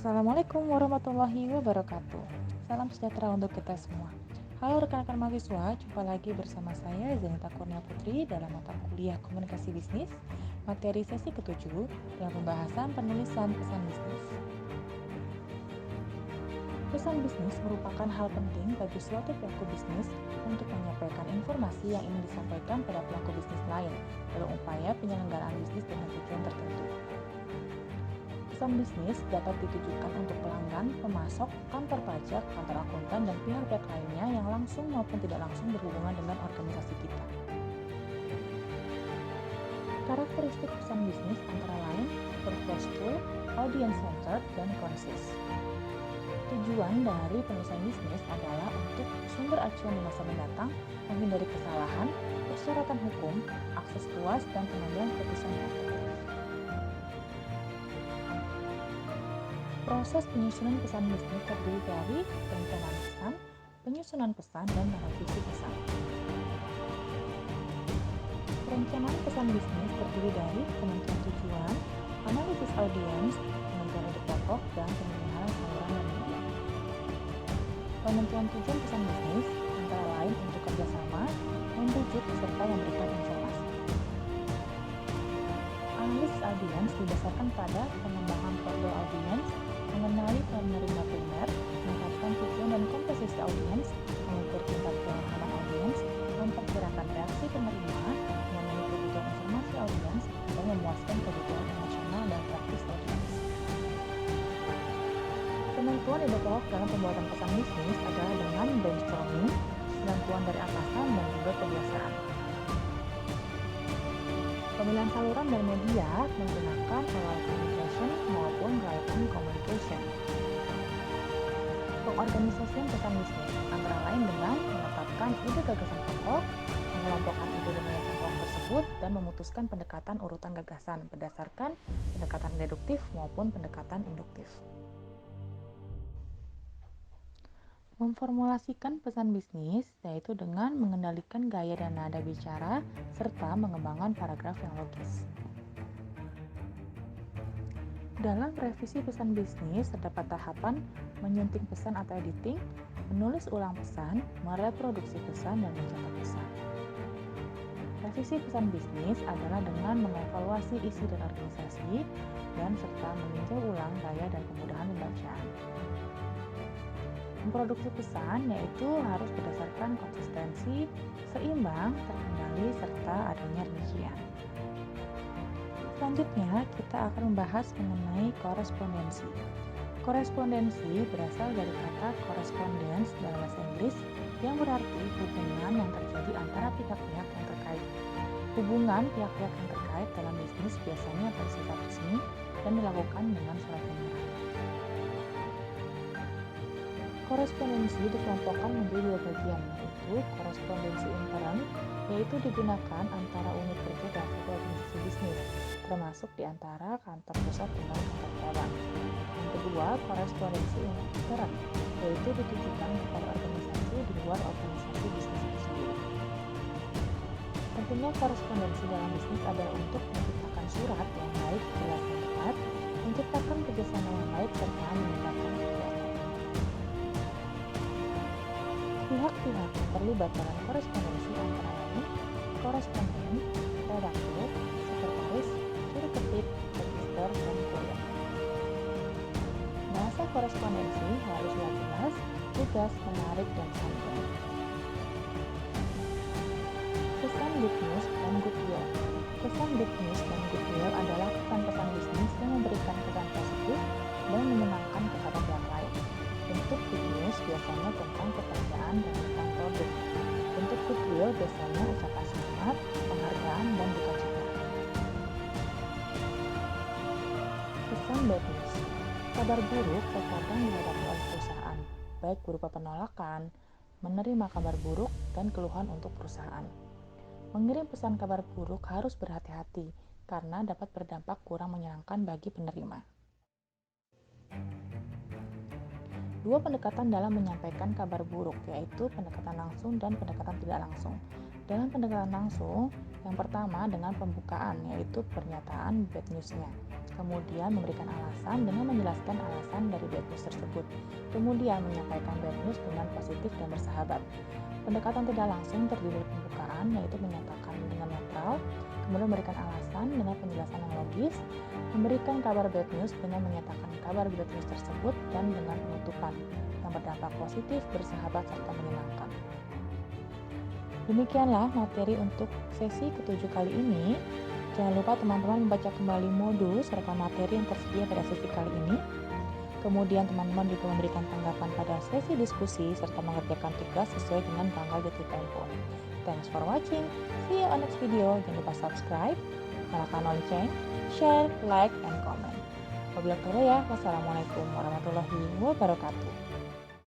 Assalamualaikum warahmatullahi wabarakatuh. Salam sejahtera untuk kita semua. Halo rekan-rekan mahasiswa, jumpa lagi bersama saya Zenita Kurnia Putri dalam mata kuliah Komunikasi Bisnis, materi sesi ke-7 dalam pembahasan penulisan pesan bisnis. Pesan bisnis merupakan hal penting bagi suatu pelaku bisnis untuk menyampaikan informasi yang ingin disampaikan pada pelaku bisnis lain dalam upaya penyelenggaraan bisnis dengan tujuan tertentu. Pesan bisnis dapat ditujukan untuk pelanggan, pemasok, kantor pajak, kantor akuntan, dan pihak-pihak lainnya yang langsung maupun tidak langsung berhubungan dengan organisasi kita. Karakteristik pesan bisnis antara lain purposeful, audience-centered, dan concise. Tujuan dari penulisan bisnis adalah untuk sumber acuan di masa mendatang, menghindari kesalahan, persyaratan hukum, akses luas, dan pengambilan keputusan yang efektif. Proses penyusunan pesan bisnis terdiri dari perencanaan pesan, penyusunan pesan, dan merevisi pesan. Perencanaan pesan bisnis terdiri dari penentuan tujuan, analisis audiens, penentuan ide pokok, dan pemilihan saluran dan media. Penentuan tujuan pesan bisnis antara lain untuk kerjasama, membujuk, serta memberikan informasi. Analisis audiens didasarkan pada pengembangan profil audiens, mengenali penerima primer, menetapkan tujuan dan komposisi audiens, mengukur tingkat pemahaman audiens, memperkirakan reaksi penerima, memenuhi kebutuhan informasi audiens, dan memuaskan kebutuhan emosional dan praktis audiens. Penentuan ide pokok dalam pembuatan pesan bisnis adalah dengan brainstorming, bantuan dari atasan, dan juga kebiasaan. Pemilihan saluran dan media menggunakan oral communication maupun written communication. Pengorganisasian pesan bisnis antara lain dengan menetapkan ide gagasan pokok, mengelompokkan ide dan gagasan pokok tersebut, dan memutuskan pendekatan urutan gagasan berdasarkan pendekatan deduktif maupun pendekatan induktif. Memformulasikan pesan bisnis yaitu dengan mengendalikan gaya dan nada bicara serta mengembangkan paragraf yang logis. Dalam revisi pesan bisnis terdapat tahapan menyunting pesan atau editing, menulis ulang pesan, mereproduksi pesan, dan mencatat pesan. Revisi pesan bisnis adalah dengan mengevaluasi isi dan organisasi dan serta meninjau ulang gaya dan kemudahan pembacaan. Memproduksi pesan yaitu harus berdasarkan konsistensi, seimbang, terkendali, serta adanya rincian. Selanjutnya, kita akan membahas mengenai korespondensi. Korespondensi berasal dari kata correspondence dalam bahasa Inggris yang berarti hubungan yang terjadi antara pihak-pihak yang terkait. Hubungan pihak-pihak yang terkait dalam bisnis biasanya bersifat resmi dan dilakukan dengan surat menyurat. Korespondensi dikelompokkan menjadi dua bagian, yaitu korespondensi intern, yaitu digunakan antara unit kerja dan satu organisasi bisnis, termasuk di antara kantor pusat dengan kantor cabang. Yang kedua, korespondensi extern, yaitu ditujukan kepada organisasi di luar organisasi bisnis itu sendiri. Tentunya korespondensi dalam bisnis adalah untuk menciptakan surat yang baik, jelas, dan tepat, menciptakan kerjasama yang baik, serta meningkatkan kegiatan. Pihak-pihak yang terlibat dalam korespondensi antara lain koresponden, redaktur, sekretaris, juru ketik, register, dan kurir. Bahasa korespondensi haruslah jelas, lugas, menarik, dan santun. Pesan good news dan goodwill. Pesan good news dan goodwill adalah pesan-pesan bisnis yang memberikan kesan positif dan menyenangkan kepada pihak lain. Bentuk good news biasanya tentang pekerjaan dan tentang produk. Bentuk goodwill biasanya ucapan selamat, penghargaan, dan duka cita. Pesan bad news. Kabar buruk terkadang dihadapi oleh perusahaan, baik berupa penolakan, menerima kabar buruk, dan keluhan untuk perusahaan. Mengirim pesan kabar buruk harus berhati-hati karena dapat berdampak kurang menyenangkan bagi penerima. Dua pendekatan dalam menyampaikan kabar buruk, yaitu pendekatan langsung dan pendekatan tidak langsung. Dalam pendekatan langsung, yang pertama dengan pembukaan, yaitu pernyataan bad news-nya. Kemudian memberikan alasan dengan menjelaskan alasan dari bad news tersebut. Kemudian menyampaikan bad news dengan positif dan bersahabat. Pendekatan tidak langsung terdiri dari pembukaan, yaitu menyatakan dengan netral, kemudian memberikan alasan dengan penjelasan yang logis, memberikan kabar bad news dengan menyatakan kabar bad news tersebut, dan dengan penutupan yang berdampak positif, bersahabat, serta menyenangkan. Demikianlah materi untuk sesi ketujuh kali ini. Jangan lupa teman-teman membaca kembali modul serta materi yang tersedia pada sesi kali ini. Kemudian teman-teman juga memberikan tanggapan pada sesi diskusi serta mengerjakan tugas sesuai dengan tanggal jatuh tempo. Thanks for watching. See you on next video. Jangan lupa subscribe, nyalakan lonceng, share, like, and comment. Wabillahi taufiq. Wassalamualaikum warahmatullahi wabarakatuh.